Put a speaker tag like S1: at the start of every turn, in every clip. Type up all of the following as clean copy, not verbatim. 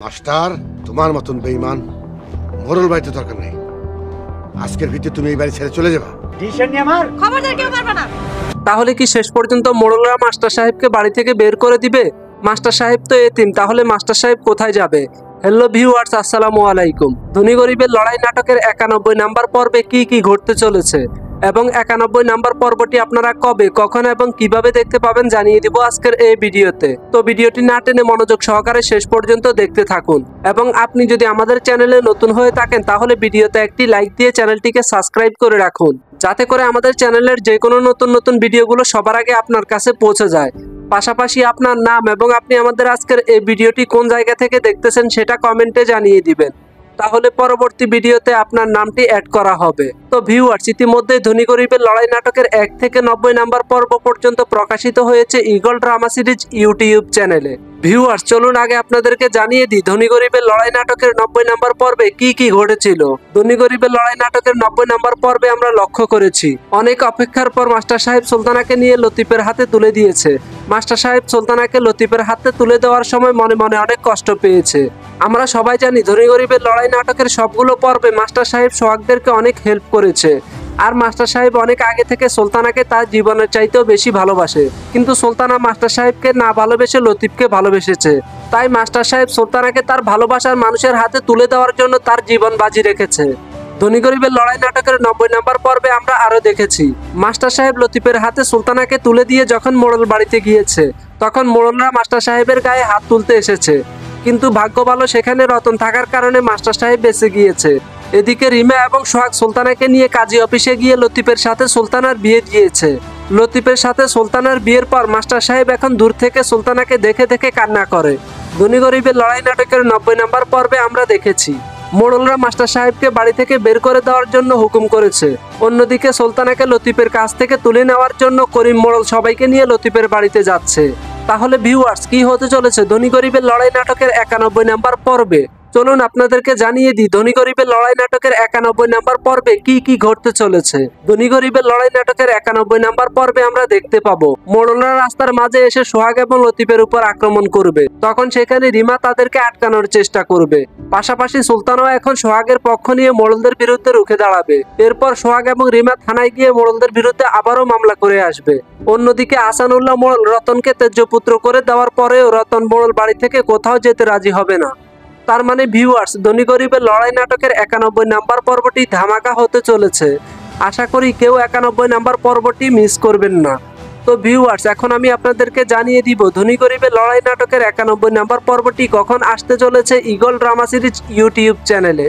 S1: Master, তোমার মতন বেঈমান মোরল বাড়িতে দরকার নেই। আজকের ভিতরে তুমি এই বাড়ি ছেড়ে চলে যাবা।
S2: ডিসিশন নিয়ে আমার
S3: খবরদার কেউ পারবে না।
S4: তাহলে কি শেষ পর্যন্ত মোড়লরা মাস্টার সাহেবকে বাড়ি থেকে বের করে দিবে? মাস্টার সাহেব তো এতিম, তাহলে মাস্টার সাহেব কোথায় যাবে? হ্যালো ভিউয়ার্স, আসসালামু আলাইকুম। ধনী গরিবের লড়াই নাটকের 91 নাম্বার পর্বে কি কি ঘটতে চলেছে এবং 91 নাম্বার পর্বটি আপনারা কবে, কখন এবং কিভাবে দেখতে পাবেন জানিয়ে দিব আজকের এই ভিডিওতে। তো ভিডিওটি না টেনে মনোযোগ সহকারে শেষ পর্যন্ত দেখতে থাকুন এবং আপনি যদি আমাদের চ্যানেলে নতুন হয়ে থাকেন তাহলে ভিডিওতে একটি লাইক দিয়ে চ্যানেলটিকে সাবস্ক্রাইব করে রাখুন, যাতে করে আমাদের চ্যানেলের যে কোনো নতুন নতুন ভিডিওগুলো সবার আগে আপনার কাছে পৌঁছে যায়। পাশাপাশি আপনার নাম এবং আপনি আমাদের আজকের এই ভিডিওটি কোন জায়গা থেকে দেখতেছেন সেটা কমেন্টে জানিয়ে দিবেন, তাহলে পরবর্তী ভিডিওতে আপনার নামটি অ্যাড করা হবে। তো ভিউয়ার্স, ইতিমধ্যে ধনী গরিবের লড়াই নাটকের 1 থেকে 90 নাম্বার পর্ব পর্যন্ত প্রকাশিত হয়েছে ঈগল ড্রামা সিরিজ ইউটিউব চ্যানেলে। ভিউয়ার্স, চলুন আগে আপনাদেরকে জানিয়ে দিই ধনী গরিবের লড়াই নাটকের 90 নাম্বার পর্বে কি কি ঘটেছিল। ধনী গরিবের লড়াই নাটকের 90 নাম্বার পর্বে আমরা লক্ষ্য করেছি অনেক অপেক্ষার পর মাস্টার সাহেব সুলতানাকে নিয়ে লতিফের হাতে তুলে দিয়েছে। মাস্টার সাহেব সুলতানাকে লতিফের হাতে তুলে দেওয়ার সময় মনে মনে অনেক কষ্ট পেয়েছে। আমরা সবাই জানি ধনী গরিবের লড়াই নাটকের সবগুলো পর্বে মাস্টার সাহেব সোহাগদেরকে অনেক হেল্প করেছে, আর মাস্টার সাহেব অনেক আগে থেকে সুলতানাকে তার জীবনের চাইতেও বেশি ভালোবাসে। কিন্তু সুলতানা মাস্টার সাহেবকে না ভালোবেসে লতিফকে ভালোবেসেছে, তাই মাস্টার সাহেব সুলতানাকে তার ভালোবাসার মানুষের হাতে তুলে দেওয়ার জন্য তার জীবন বাজি রেখেছে। ধনী গরিবের লড়াই নাটকের 90 নাম্বার পর্বে আমরা আরো দেখেছি মাস্টার সাহেব লতিফের হাতে সুলতানাকে তুলে দিয়ে যখন মোড়ল বাড়িতে গিয়েছে তখন মোড়লরা মাস্টার সাহেবের গায়ে হাত তুলতে এসেছে, কিন্তু ভাগ্য ভালো সেখানে রতন থাকার কারণে মাস্টার সাহেব বেঁচে গিয়েছে। এদিকে রিমা এবং সোহাগ সুলতানাকে নিয়ে কাজী অফিসে গিয়ে লতিফের সাথে সুলতানার বিয়ে দিয়েছে। লতিফের সাথে সুলতানার বিয়ের পর মাস্টার সাহেব এখন দূর থেকে সুলতানাকে দেখে দেখে কান্না করে। ধনী গরিবের লড়াই নাটকের 90 নাম্বার পর্বে আমরা দেখেছি মোড়লরা মাস্টার সাহেবকে বাড়ি থেকে বের করে দেওয়ার জন্য হুকুম করেছে। অন্যদিকে সুলতানাকে লতিফের কাছ থেকে তুলে নেওয়ার জন্য করিম মোড়ল সবাইকে নিয়ে লতিফের বাড়িতে যাচ্ছে। তাহলে ভিউয়ার্স, কি হতে চলেছে ধনী গরিবের লড়াই নাটকের 91 নাম্বার পর্বে? চলুন আপনাদেরকে জানিয়ে দিই ধনী গরিবের লড়াই নাটকের 91 নাম্বার পর্বে কি কি ঘটতে চলেছে। ধনী গরিবের লড়াই নাটকের 91 নাম্বার পর্বে আমরা দেখতে পাবো মোড়লরা রাস্তার মাঝে এসে সোহাগ এবং লতিফের উপর আক্রমণ করবে, তখন সেখানে রিমা তাদেরকে আটকানোর চেষ্টা করবে। পাশাপাশি সুলতানও এখন সোহাগের পক্ষ নিয়ে মোড়লদের বিরুদ্ধে রুখে দাঁড়াবে। এরপর সোহাগ এবং রিমা থানায় গিয়ে মোড়লদের বিরুদ্ধে আবারও মামলা করে আসবে। অন্যদিকে আসানুল্লাহ মোড়ল রতনকে তেজপুত্র করে দেওয়ার পরেও রতন মোড়ল বাড়ি থেকে কোথাও যেতে রাজি হবে না। তার মানে ভিউয়ার্স, ধনী গরিবের লড়াই নাটকের 91 নাম্বার পর্বটি ধামাকা হতে চলেছে। আশা করি কেউ 91 নাম্বার পর্বটি মিস করবেন না। তো ভিউয়ার্স, এখন আমি আপনাদেরকে জানিয়ে দিব ধনী গরিবের লড়াই নাটকের 91 নাম্বার পর্বটি কখন আসতে চলেছে ঈগল ড্রামা সিরিজ ইউটিউব চ্যানেলে।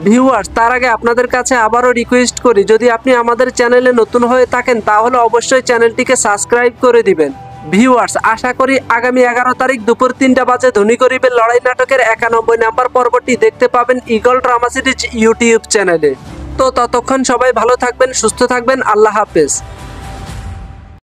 S4: ভিউয়ার্স, তার আগে আপনাদের কাছে আবারও রিকোয়েস্ট করি, যদি আপনি আমাদের চ্যানেলে নতুন হয়ে থাকেন তাহলে অবশ্যই চ্যানেলটিকে সাবস্ক্রাইব করে দিবেন। ভিউয়ার্স, আশা করি আগামী 11 তারিখ দুপুর 3টা বাজে ধনী গরিবের লড়াই নাটকের 91 নাম্বার পর্বটি দেখতে পাবেন ঈগল ড্রামা সিরিজ ইউটিউব চ্যানেলে। তো ততক্ষণ সবাই ভালো থাকবেন, সুস্থ থাকবেন। আল্লাহ হাফেজ।